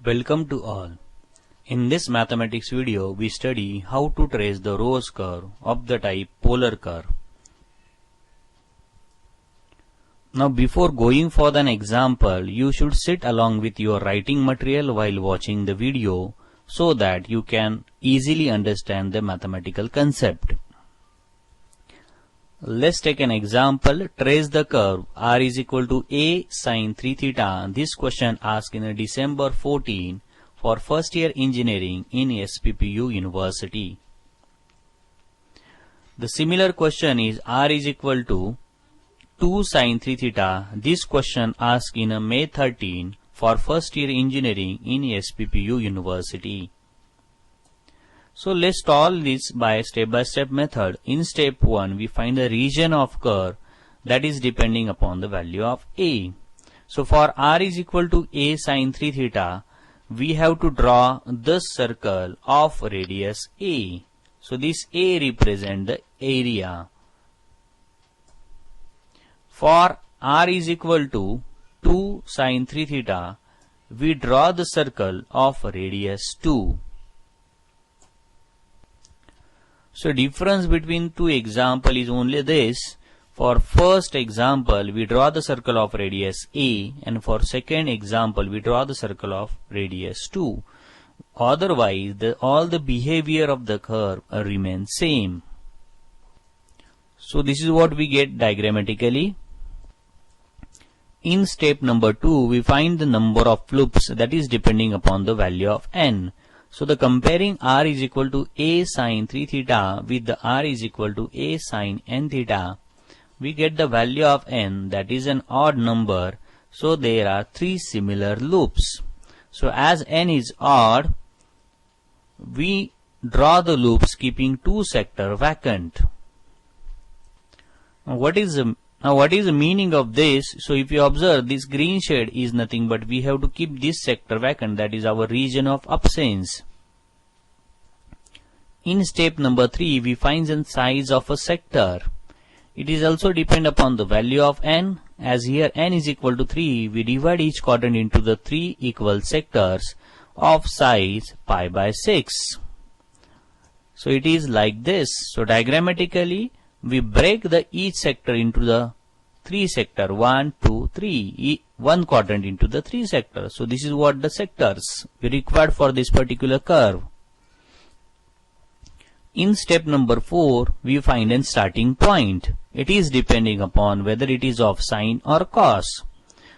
Welcome to all. In this mathematics video, we study how to trace the Rose curve of the type polar curve. Now before going for an example, you should sit along with your writing material while watching the video so that you can easily understand the mathematical concept. Let's take an example. Trace the curve r is equal to a sine 3 theta. This question asked in December 14 for first year engineering in SPPU University. The similar question is r is equal to 2 sine 3 theta. This question asked in May 13 for first year engineering in SPPU University. So let's solve this by step-by-step method. In step 1, we find the region of curve that is depending upon the value of a. So for r is equal to a sine 3 theta, we have to draw the circle of radius a. So this a represents the area. For r is equal to 2 sine 3 theta, we draw the circle of radius 2. So difference between two examples is only this. For first example, we draw the circle of radius a, and for second example, we draw the circle of radius 2. Otherwise, all the behavior of the curve remains same. So this is what we get diagrammatically. In step number 2, we find the number of loops that is depending upon the value of n. So the comparing r is equal to a sine 3 theta with the r is equal to a sine n theta, we get the value of n, that is an odd number. So there are three similar loops. So as n is odd, we draw the loops keeping two sectors vacant. Now what is the meaning of this? So if you observe, this green shade is nothing but we have to keep this sector vacant, that is our region of absence. In step number 3, we find the size of a sector. It is also depend upon the value of n. As here n is equal to 3, we divide each quadrant into the 3 equal sectors of size pi by 6. So it is like this. So diagrammatically, we break each sector into the 3 sector, 1, 2, 3, one quadrant into the 3 sectors. So this is what the sectors we required for this particular curve. In step number 4, we find a starting point. It is depending upon whether it is of sine or cos.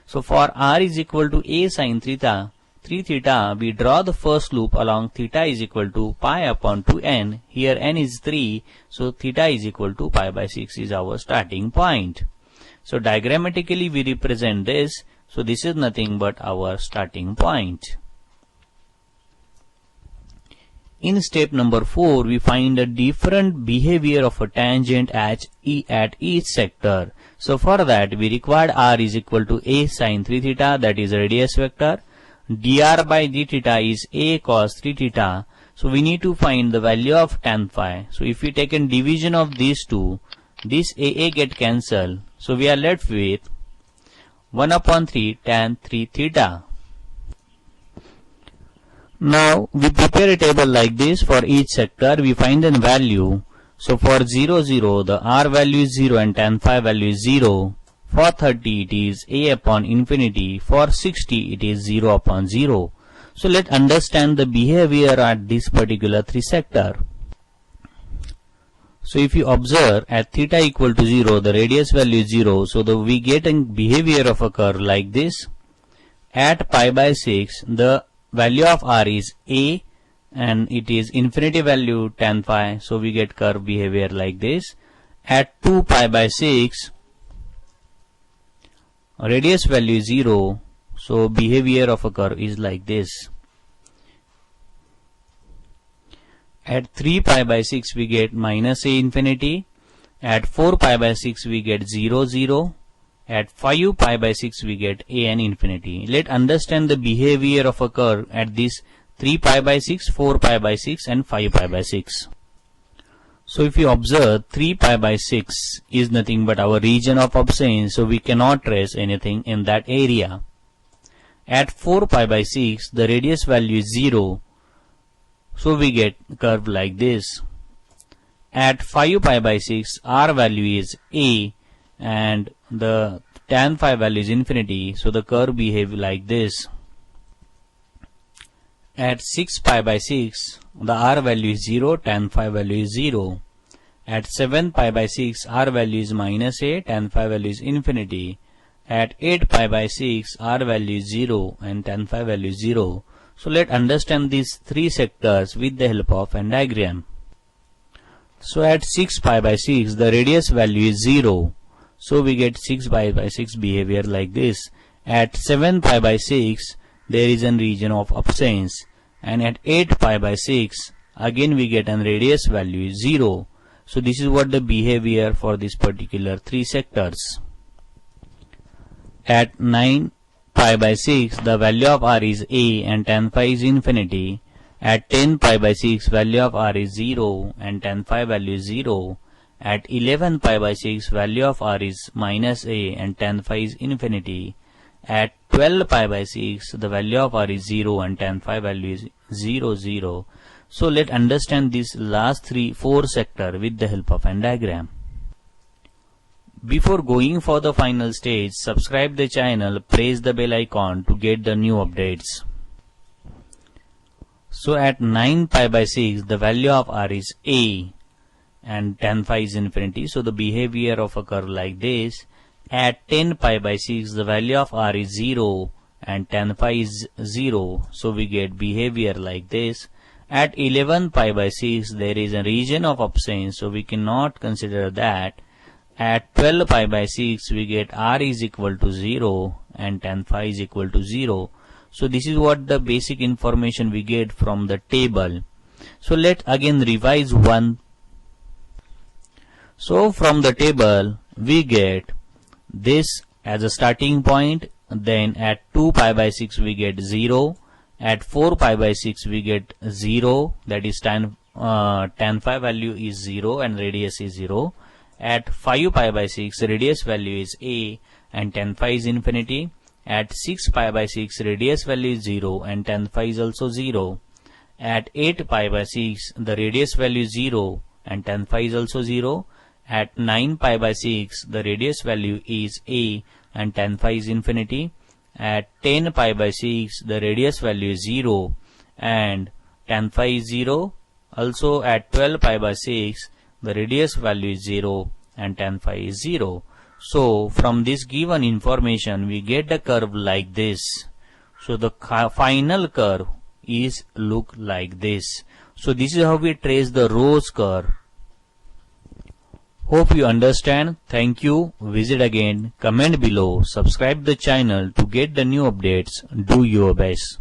So for r is equal to a sine 3 theta, we draw the first loop along theta is equal to pi upon 2n. Here n is 3, so theta is equal to pi by 6 is our starting point. So diagrammatically we represent this. So this is nothing but our starting point. In step number 4, we find a different behavior of a tangent at each sector. So for that, we required r is equal to a sine 3 theta, that is radius vector. Dr by d theta is a cos 3 theta. So we need to find the value of tan phi. So if we take a division of these two, this a get cancelled. So we are left with 1 upon 3 tan 3 theta. Now we prepare a table like this. For each sector we find a value. So for 0, 0, the r value is 0 and tan phi value is 0. For 30 it is a upon infinity. For 60 it is 0 upon 0. So let's understand the behavior at this particular 3 sector. So if you observe, at theta equal to 0, the radius value is 0. So we get a behavior of a curve like this. At pi by 6, the value of r is a and it is infinity value tan phi. So we get curve behavior like this. At 2 pi by 6, radius value is 0. So behavior of a curve is like this. At 3 pi by 6 we get minus a infinity. At 4 pi by 6 we get 0, 0. At 5 pi by 6 we get a n infinity. Let's understand the behavior of a curve at this 3 pi by 6, 4 pi by 6 and 5 pi by 6. So if you observe, 3 pi by 6 is nothing but our region of absence. So we cannot trace anything in that area. At 4 pi by 6, the radius value is 0. So we get curve like this. At 5 pi by 6, r value is a and the tan phi value is infinity. So the curve behave like this. At 6 pi by 6, the r value is 0, tan phi value is 0. At 7 pi by 6, r value is minus a, tan phi value is infinity. At 8 pi by 6, r value is 0 and tan phi value is 0. So let's understand these three sectors with the help of Venn diagram. So at 6 pi by 6, the radius value is 0. So we get 6 pi by 6 behavior like this. At 7 pi by 6, there is a region of absence. And at 8 pi by 6, again we get a radius value is 0. So this is what the behavior for this particular three sectors. At 9 pi by 6, the value of r is a and tan phi is infinity. At 10 pi by 6, value of r is 0 and tan phi value is 0. At 11 pi by 6, value of r is minus a and tan phi is infinity. At 12 pi by 6, the value of r is 0 and tan phi value is 0, 0. So let's understand this last 4 sector with the help of Venn diagram. Before going for the final stage, subscribe the channel, press the bell icon to get the new updates. So at 9 pi by 6, the value of r is a and tan phi is infinity. So the behavior of a curve like this. At 10 pi by 6, the value of r is 0 and tan phi is 0. So we get behavior like this. At 11 pi by 6, there is a region of absence, so we cannot consider that. At 12 pi by 6, we get r is equal to 0 and tan phi is equal to 0. So this is what the basic information we get from the table. So let's again revise one. So from the table, we get this as a starting point. Then at 2 pi by 6, we get 0. At 4 pi by 6, we get 0. That is tan phi value is 0 and radius is 0. At 5 pi by 6, radius value is a and tan phi is infinity. At 6 pi by 6, radius value is 0 and tan phi is also 0. At 8 pi by 6, the radius value is 0 and tan phi is also 0. At 9 pi by 6, the radius value is a and tan phi is infinity. At 10 pi by 6, the radius value is 0 and tan phi is 0. Also at 12 pi by 6, the radius value is 0 and tan phi is 0. So from this given information, we get a curve like this. So the final curve is look like this. So this is how we trace the rose curve. Hope you understand. Thank you. Visit again, comment below, subscribe the channel to get the new updates. Do your best.